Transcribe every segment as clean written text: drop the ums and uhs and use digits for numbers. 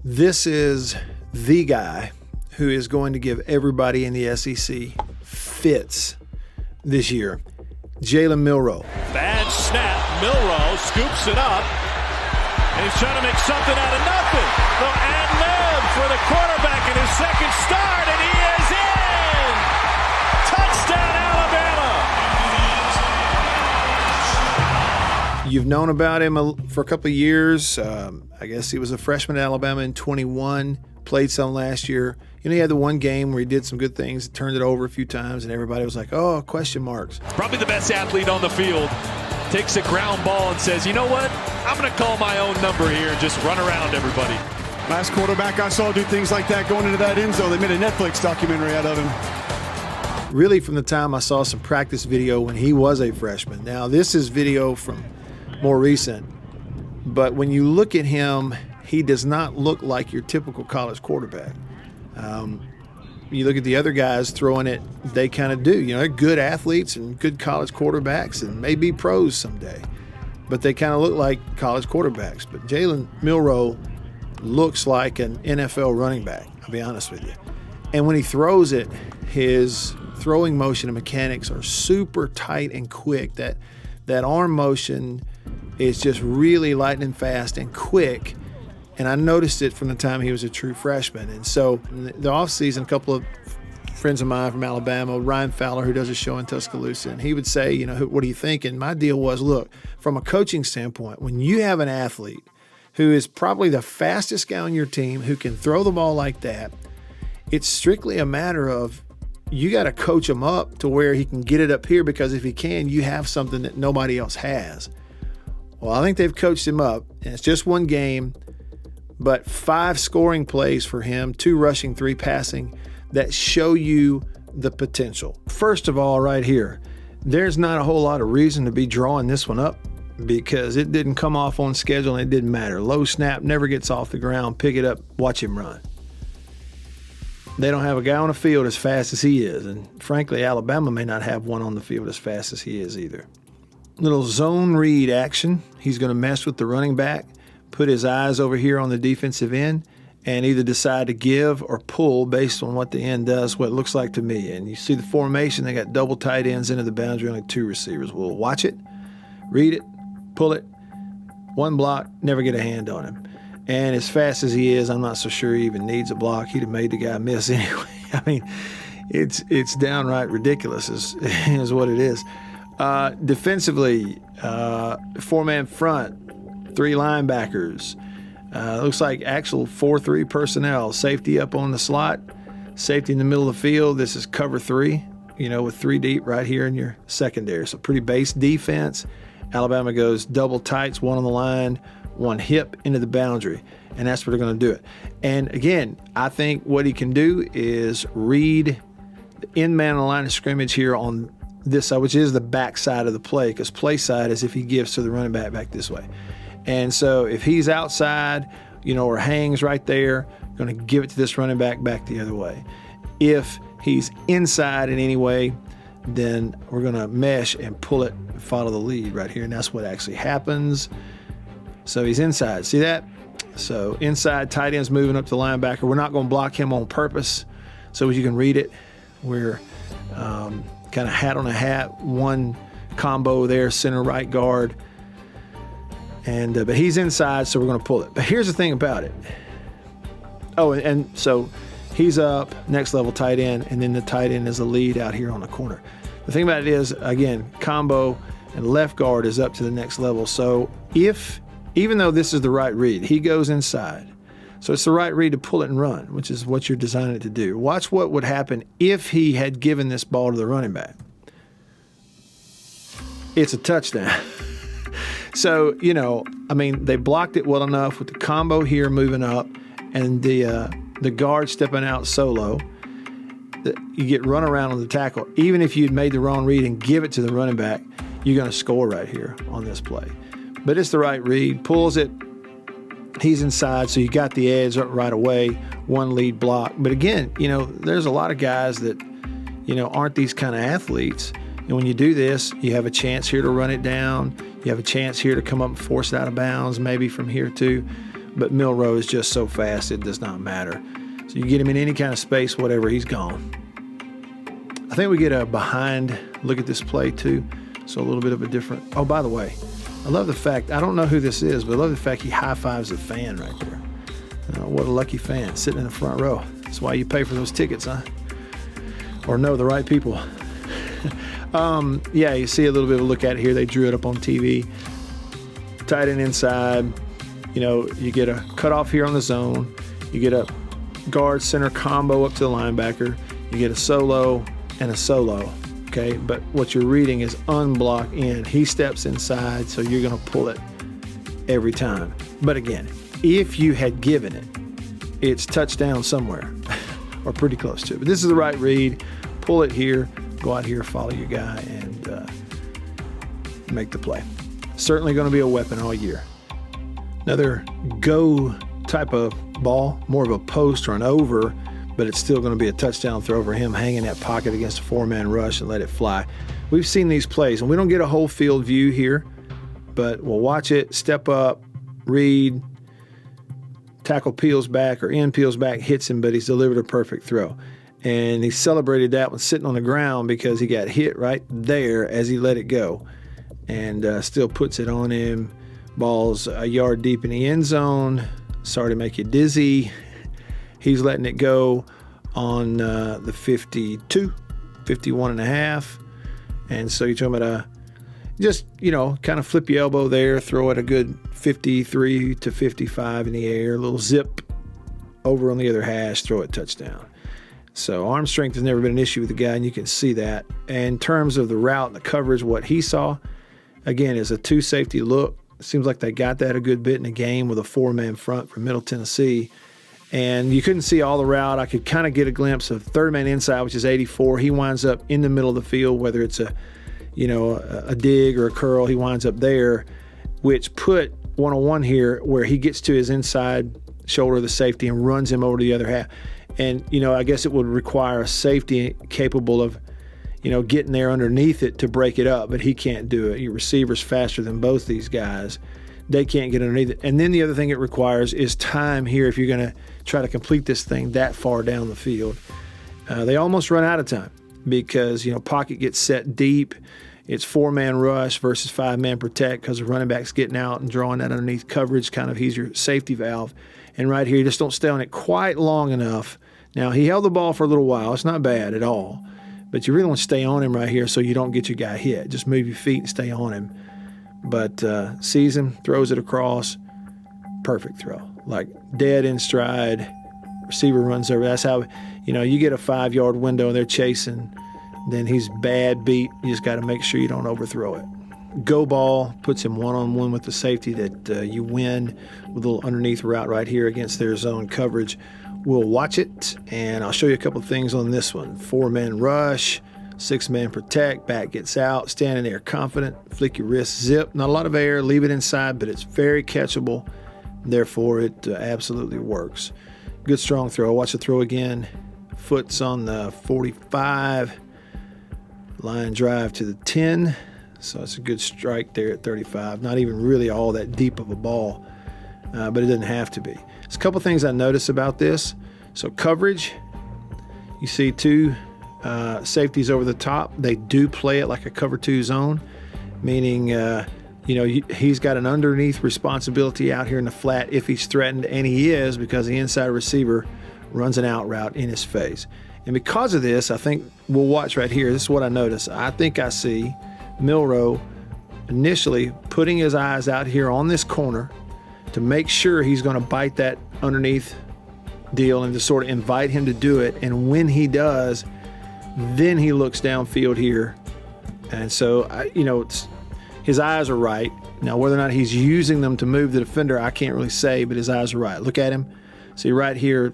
This is the guy who is going to give everybody in the SEC fits this year. Jalen Milroe. Bad snap. Milroe scoops it up. And he's trying to make something out of nothing. The ad-lib for the quarterback in his second start, and he is in! Touchdown, Alabama! You've known about him for a couple of years. I guess he was a freshman at Alabama in 21, played some last year. You know, he had the one game where he did some good things, turned it over a few times, and everybody was like, oh, question marks. Probably the best athlete on the field. Takes a ground ball and says, you know what? I'm going to call my own number here and just run around everybody. Last quarterback I saw do things like that going into that end zone. They made a Netflix documentary out of him. Really, from the time I saw some practice video when he was a freshman. Now, this is video from more recent. But when you look at him, he does not look like your typical college quarterback. You look at the other guys throwing it, they kind of do. You know, they're good athletes and good college quarterbacks and may be pros someday. But they kind of look like college quarterbacks. But Jalen Milroe looks like an NFL running back, I'll be honest with you. And when he throws it, his throwing motion and mechanics are super tight and quick. That arm motion is just really lightning fast and quick. And I noticed it from the time he was a true freshman. And so in the offseason, a couple of friends of mine from Alabama, Ryan Fowler, who does a show in Tuscaloosa, and he would say, you know, what do you think? And my deal was, look, from a coaching standpoint, when you have an athlete who is probably the fastest guy on your team who can throw the ball like that, it's strictly a matter of you got to coach him up to where he can get it up here, because if he can, you have something that nobody else has. Well, I think they've coached him up, and it's just one game, but 5 scoring plays for him, 2 rushing, 3 passing, that show you the potential. First of all, right here, there's not a whole lot of reason to be drawing this one up because it didn't come off on schedule and it didn't matter. Low snap, never gets off the ground, pick it up, watch him run. They don't have a guy on the field as fast as he is, and frankly, Alabama may not have one on the field as fast as he is either. Little zone read action. He's going to mess with the running back, put his eyes over here on the defensive end, and either decide to give or pull based on what the end does, what it looks like to me. And you see the formation, they got double tight ends into the boundary, only 2 receivers. We'll watch it, read it, pull it, 1 block, never get a hand on him. And as fast as he is, I'm not so sure he even needs a block. He'd have made the guy miss anyway. I mean, it's downright ridiculous is what it is. Defensively, 4-man front, 3 linebackers. Looks like actual 4-3 personnel. Safety up on the slot, safety in the middle of the field. This is cover 3, you know, with 3 deep right here in your secondary. So pretty base defense. Alabama goes double tights, 1 on the line, 1 hip into the boundary, and that's where they're going to do it. And again, I think what he can do is read the end man on the line of scrimmage here on this side, which is the back side of the play, because play side is if he gives to the running back this way. And so if he's outside, you know, or hangs right there, going to give it to this running back the other way. If he's inside in any way, then we're going to mesh and pull it and follow the lead right here. And that's what actually happens. So he's inside. See that? So inside, tight end's moving up to linebacker. We're not going to block him on purpose. So as you can read it, we're kind of hat on a hat, 1 combo there, center right guard. And but he's inside, so we're going to pull it. But here's the thing about it. Oh, and so he's up, next level tight end, and then the tight end is the lead out here on the corner. The thing about it is, again, combo and left guard is up to the next level. So even though this is the right read, he goes inside. So it's the right read to pull it and run, which is what you're designing it to do. Watch what would happen if he had given this ball to the running back. It's a touchdown. So, you know, I mean, they blocked it well enough with the combo here moving up and the guard stepping out solo. You get run around on the tackle. Even if you'd made the wrong read and give it to the running back, you're going to score right here on this play. But it's the right read, pulls it. He's inside, so you got the edge right away, 1 lead block. But again, you know, there's a lot of guys that, you know, aren't these kind of athletes. And when you do this, you have a chance here to run it down. You have a chance here to come up and force it out of bounds, maybe from here too. but Milroe is just so fast it does not matter. So you get him in any kind of space, whatever, he's gone. I think we get a behind look at this play too. So a little bit of a different. Oh, by the way, I love the fact, I don't know who this is, but I love the fact he high-fives a fan right there. What a lucky fan sitting in the front row. That's why you pay for those tickets, huh? Or know the right people. Yeah, you see a little bit of a look at it here. They drew it up on TV. Tight end inside. You get a cutoff here on the zone. You get a guard center combo up to the linebacker. You get a solo and a solo. Okay, but what you're reading is unblock in. He steps inside, so you're going to pull it every time. But again, if you had given it, it's touchdown somewhere or pretty close to it. But this is the right read. Pull it here, go out here, follow your guy, and make the play. Certainly going to be a weapon all year. Another go type of ball, more of a post or an over, but it's still going to be a touchdown throw for him, hanging that pocket against a four-man rush and let it fly. We've seen these plays, and we don't get a whole field view here, but we'll watch it, step up, read, tackle peels back or end peels back, hits him, but he's delivered a perfect throw. And he celebrated that one sitting on the ground because he got hit right there as he let it go, and still puts it on him. Ball's a yard deep in the end zone. Sorry to make you dizzy. He's letting it go on the 52, 51 and a half. And so you're talking about just, kind of flip your elbow there, throw it a good 53 to 55 in the air, a little zip over on the other hash, throw it touchdown. So arm strength has never been an issue with the guy, and you can see that. And in terms of the route and the coverage, what he saw, again, is a two-safety look. It seems like they got that a good bit in the game with a four-man front from Middle Tennessee. And you couldn't see all the route. I could kind of get a glimpse of third man inside, which is 84. He winds up in the middle of the field, whether it's a dig or a curl, he winds up there, which put 101 here where he gets to his inside shoulder of the safety and runs him over to the other half. And, I guess it would require a safety capable of, getting there underneath it to break it up, but he can't do it. Your receiver's faster than both these guys. They can't get underneath it. And then the other thing it requires is time here if you're going to try to complete this thing that far down the field. They almost run out of time because, pocket gets set deep. It's four-man rush versus five-man protect because the running back's getting out and drawing that underneath coverage. Kind of he's your safety valve. And right here, you just don't stay on it quite long enough. Now, he held the ball for a little while. It's not bad at all. But you really want to stay on him right here so you don't get your guy hit. Just move your feet and stay on him. But sees him, throws it across. Perfect throw. Like dead in stride. Receiver runs over. That's how, you get a 5-yard window and they're chasing. Then he's bad beat. You just got to make sure you don't overthrow it. Go ball puts him one-on-one with the safety that you win with a little underneath route right here against their zone coverage. We'll watch it, and I'll show you a couple of things on this one. 4-man rush, 6-man protect, back gets out, standing there confident, flick your wrist, zip. Not a lot of air, leave it inside, but it's very catchable. Therefore, it absolutely works. Good strong throw. Watch the throw again. Foot's on the 45. Line drive to the 10. So it's a good strike there at 35. Not even really all that deep of a ball, but it doesn't have to be. There's a couple things I notice about this. So coverage, you see two safeties over the top. They do play it like a cover 2 zone, meaning he's got an underneath responsibility out here in the flat if he's threatened, and he is because the inside receiver runs an out route in his face. And because of this, I think we'll watch right here. This is what I notice. I think I see Milroe initially putting his eyes out here on this corner to make sure he's going to bite that underneath deal and to sort of invite him to do it. And when he does, then he looks downfield here. And so, his eyes are right. Now, whether or not he's using them to move the defender, I can't really say, but his eyes are right. Look at him. See right here,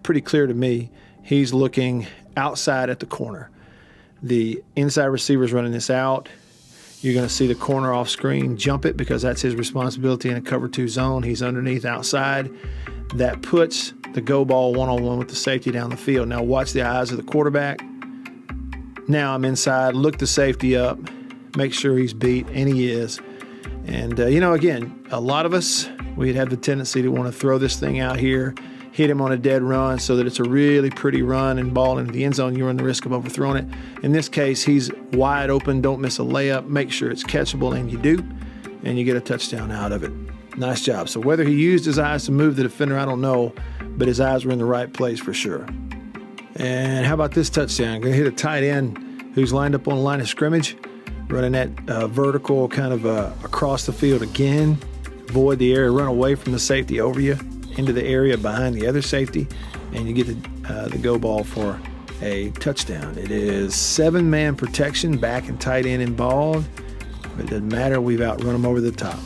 pretty clear to me, he's looking outside at the corner. The inside receiver's running this out. You're going to see the corner off screen, jump it because that's his responsibility in a cover 2 zone. He's underneath outside. That puts the go ball one-on-one with the safety down the field. Now watch the eyes of the quarterback. Now I'm inside, look the safety up, make sure he's beat, and he is. And, again, a lot of us we'd have the tendency to want to throw this thing out here, hit him on a dead run so that it's a really pretty run and ball into the end zone. You run the risk of overthrowing it. In this case, he's wide open. Don't miss a layup. Make sure it's catchable, and you do, and you get a touchdown out of it. Nice job. So whether he used his eyes to move the defender, I don't know, but his eyes were in the right place for sure. And how about this touchdown? Going to hit a tight end who's lined up on the line of scrimmage, running that vertical kind of across the field again. Void the area, run away from the safety over you into the area behind the other safety, and you get the go ball for a touchdown. It is 7-man protection, back and tight end involved, but it doesn't matter. We've outrun them over the top.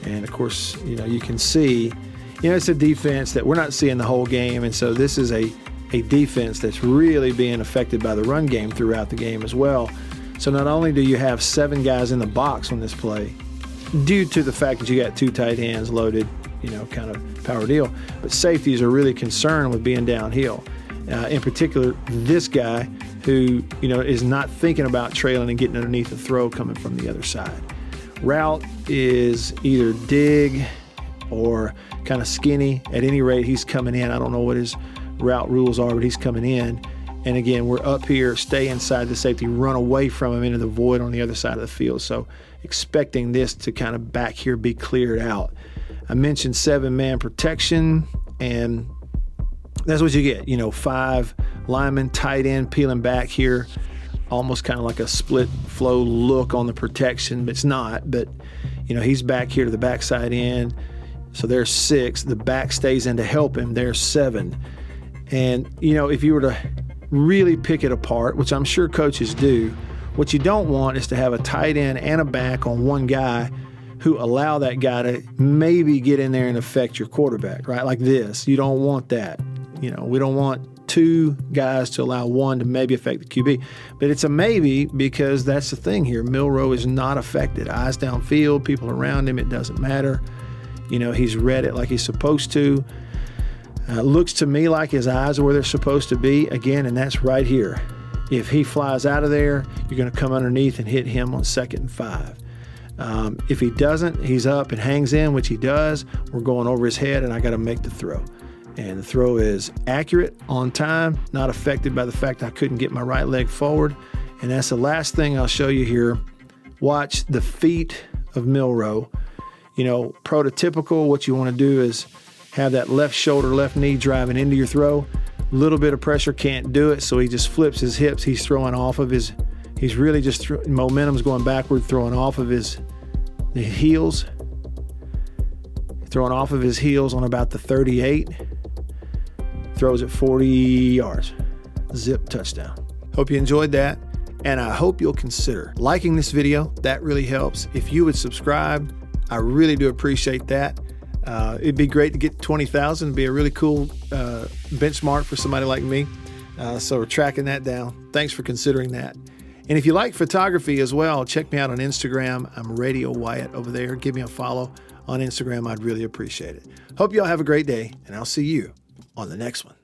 And, of course, you can see, it's a defense that we're not seeing the whole game, and so this is a defense that's really being affected by the run game throughout the game as well. So not only do you have 7 guys in the box on this play, due to the fact that you got 2 tight ends loaded, kind of power deal, but safeties are really concerned with being downhill. In particular, this guy who, is not thinking about trailing and getting underneath the throw coming from the other side. Route is either dig or kind of skinny. At any rate, he's coming in. I don't know what his route rules are, but he's coming in. And again, we're up here, stay inside the safety, run away from him into the void on the other side of the field. So expecting this to kind of back here be cleared out. I mentioned 7-man protection, and that's what you get. 5 linemen, tight end peeling back here, almost kind of like a split flow look on the protection, but it's not. But, he's back here to the backside end. So there's 6. The back stays in to help him. There's 7. And, if you were to really pick it apart, which I'm sure coaches do, what you don't want is to have a tight end and a back on one guy who allow that guy to maybe get in there and affect your quarterback, right? Like this. You don't want that. We don't want 2 guys to allow one to maybe affect the QB. But it's a maybe because that's the thing here. Milroe is not affected. Eyes downfield, people around him, it doesn't matter. He's read it like he's supposed to. Looks to me like his eyes are where they're supposed to be, again, and that's right here. If he flies out of there, you're going to come underneath and hit him on 2nd and 5. If he doesn't, he's up and hangs in, which he does. We're going over his head, and I got to make the throw. And the throw is accurate, on time, not affected by the fact I couldn't get my right leg forward. And that's the last thing I'll show you here. Watch the feet of Milroe. Prototypical, what you want to do is have that left shoulder, left knee driving into your throw. A little bit of pressure, can't do it, so he just flips his hips. He's throwing off of his, he's really just, momentum's going backward, throwing off of his heels. Throwing off of his heels on about the 38. Throws it 40 yards. Zip touchdown. Hope you enjoyed that, and I hope you'll consider liking this video. That really helps. If you would subscribe, I really do appreciate that. It'd be great to get 20,000. It'd be a really cool benchmark for somebody like me. So we're tracking that down. Thanks for considering that. And if you like photography as well, check me out on Instagram. I'm Radio Wyatt over there. Give me a follow on Instagram. I'd really appreciate it. Hope y'all have a great day, and I'll see you on the next one.